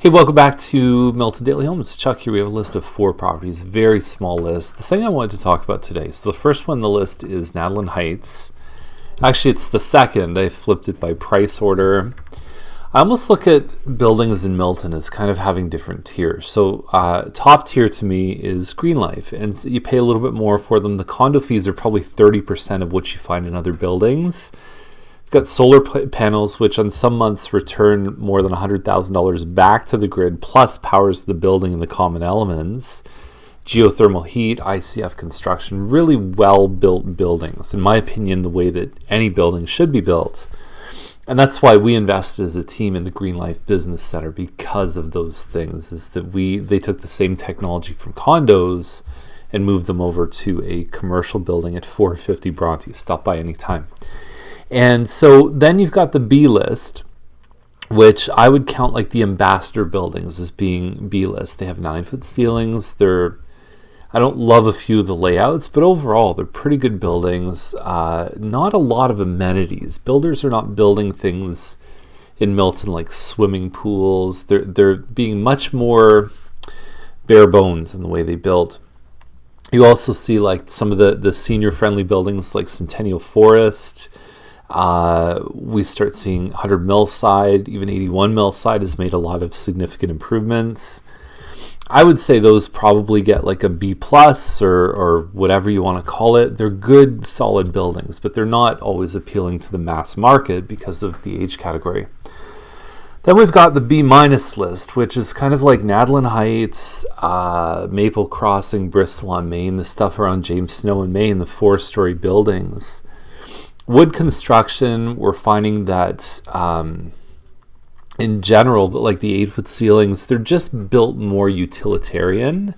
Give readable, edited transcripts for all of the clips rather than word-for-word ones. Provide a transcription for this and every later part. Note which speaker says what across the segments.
Speaker 1: Hey, welcome back to Milton Daily Homes. Chuck here. We have a list of 4 properties, very small list. The thing I wanted to talk about today, so the first one on the list is Natin Heights. Actually, it's the second. I flipped it by price order. I almost look at buildings in Milton as kind of having different tiers. So top tier to me is Green Life, and you pay a little bit more for them. The condo fees are probably 30% of what you find in other buildings. Got solar panels, which on some months return more than $100,000 back to the grid, plus powers the building and the common elements. Geothermal heat, ICF construction, really well-built buildings, in my opinion, the way that any building should be built. And that's why we invested as a team in the Green Life Business Center, because of those things, is that they took the same technology from condos and moved them over to a commercial building at 450 Bronte. Stop by anytime. And so then you've got the B list, which I would count like the ambassador buildings as being B list. They have 9-foot ceilings. I don't love a few of the layouts, but overall they're pretty good buildings. Not a lot of amenities. Builders are not building things in Milton like swimming pools. They're being much more bare bones in the way they build. You also see like some of the senior friendly buildings like Centennial Forest. We start seeing 100 Millside, even 81 Millside has made a lot of significant improvements. I would say those probably get like a B plus or whatever you want to call it. They're good, solid buildings, but they're not always appealing to the mass market because of the age category. Then we've got the B minus list, which is kind of like Natin Heights, Maple Crossing, Bristol on Main, the stuff around James Snow in Maine, the 4-story buildings. Wood construction, we're finding that in general, like the 8-foot ceilings, they're just built more utilitarian.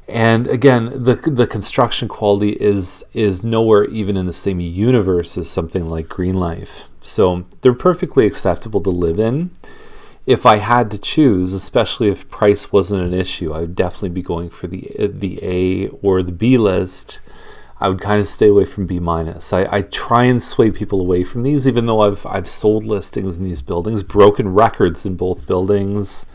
Speaker 1: And again, the construction quality is nowhere even in the same universe as something like Green Life. So they're perfectly acceptable to live in. If I had to choose, especially if price wasn't an issue, I would definitely be going for the A or the B list. I would kind of stay away from B minus. I try and sway people away from these, even though I've sold listings in these buildings, broken records in both buildings.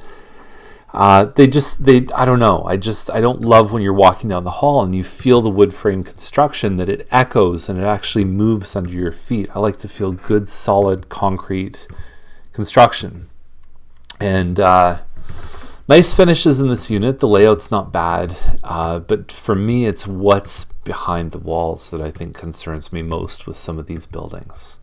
Speaker 1: I don't know. I don't love when you're walking down the hall and you feel the wood frame construction, that it echoes and it actually moves under your feet. I like to feel good, solid, concrete construction. And nice finishes in this unit. The layout's not bad, but for me, it's what's behind the walls that I think concerns me most with some of these buildings.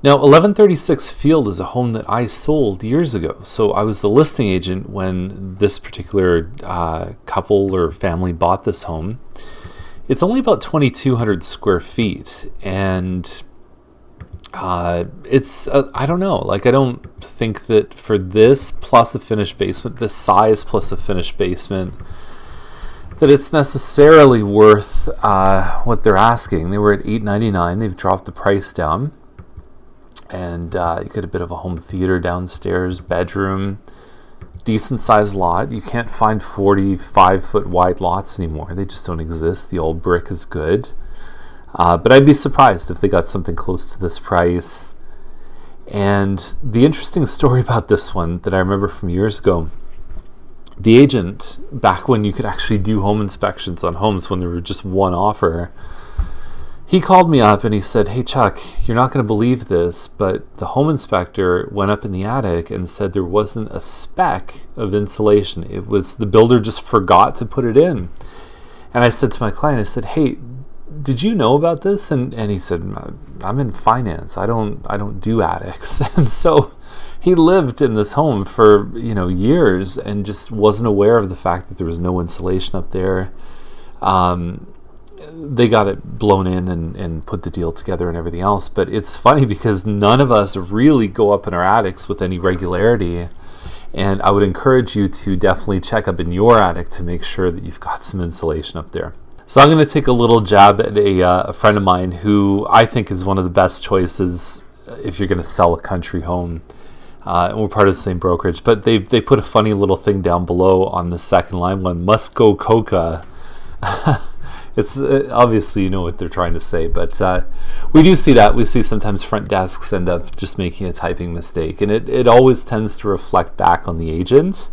Speaker 1: Now, 1136 Field is a home that I sold years ago. So I was the listing agent when this particular couple or family bought this home. It's only about 2,200 square feet, and it's I don't know, like I don't think that for this plus a finished basement, this size plus a finished basement, that it's necessarily worth what they're asking. They were at $899. They've dropped the price down, and you get a bit of a home theater downstairs, bedroom, decent sized lot. You can't find 45-foot wide lots anymore. They just don't exist. The old brick is good. But I'd be surprised if they got something close to this price. And the interesting story about this one that I remember from years ago, the agent, back when you could actually do home inspections on homes when there were just one offer, he called me up and he said, "Hey Chuck, you're not going to believe this, but the home inspector went up in the attic and said there wasn't a speck of insulation. It was the builder just forgot to put it in." And I said to my client, I said, "Hey, did you know about this?" And he said, "I'm in finance. I don't do attics." And so he lived in this home for years and just wasn't aware of the fact that there was no insulation up there. They got it blown in and put the deal together and everything else. But it's funny because none of us really go up in our attics with any regularity. And I would encourage you to definitely check up in your attic to make sure that you've got some insulation up there. So I'm going to take a little jab at a friend of mine who I think is one of the best choices if you're going to sell a country home. And we're part of the same brokerage. But they put a funny little thing down below on the second line, one Muskokoka. It's obviously you know what they're trying to say, but we do see that. We see sometimes front desks end up just making a typing mistake, and it always tends to reflect back on the agent,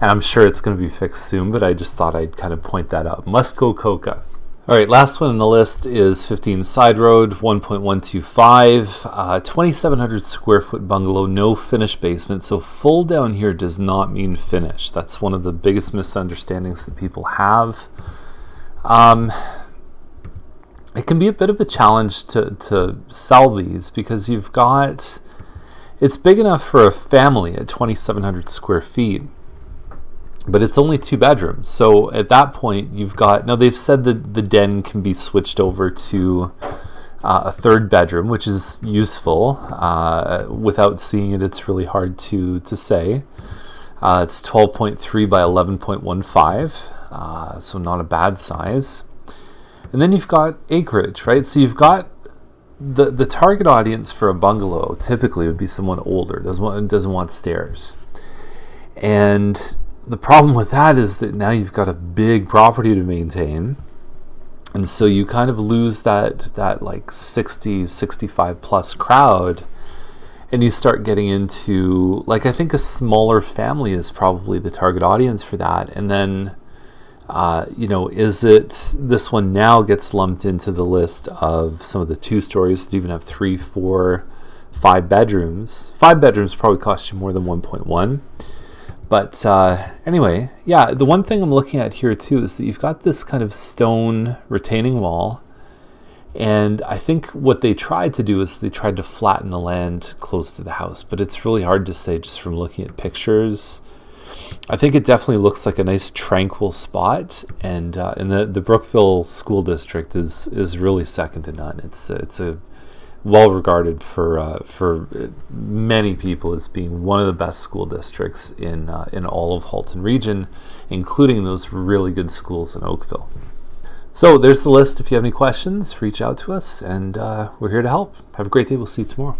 Speaker 1: and I'm sure it's going to be fixed soon, but I just thought I'd kind of point that out. Muskoka. All right, last one on the list is 15 Side Road, 1.125, 2,700 square foot bungalow, no finished basement. So full down here does not mean finished. That's one of the biggest misunderstandings that people have. It can be a bit of a challenge to sell these because it's big enough for a family at 2,700 square feet. But it's only 2 bedrooms. So at that point, now they've said that the den can be switched over to a 3rd bedroom, which is useful. Without seeing it, it's really hard to say. It's 12.3 by 11.15, so not a bad size. And then you've got acreage, right? So you've got the target audience for a bungalow typically would be someone older, doesn't want stairs. And the problem with that is that now you've got a big property to maintain, and so you kind of lose that like 60, 65 plus crowd, and you start getting into, like, I think a smaller family is probably the target audience for that. And then this one now gets lumped into the list of some of the 2 stories that even have 3, 4, 5 bedrooms. 5 bedrooms probably cost you more than 1.1. But anyway, yeah, the one thing I'm looking at here too is that you've got this kind of stone retaining wall. And I think what they tried to do is they tried to flatten the land close to the house. But it's really hard to say just from looking at pictures. I think it definitely looks like a nice tranquil spot. And the Brookville School District is really second to none. It's a well regarded for many people as being one of the best school districts in all of Halton region, including those really good schools in Oakville. So there's the list. If you have any questions, reach out to us, and we're here to help. Have a great day. We'll see you tomorrow.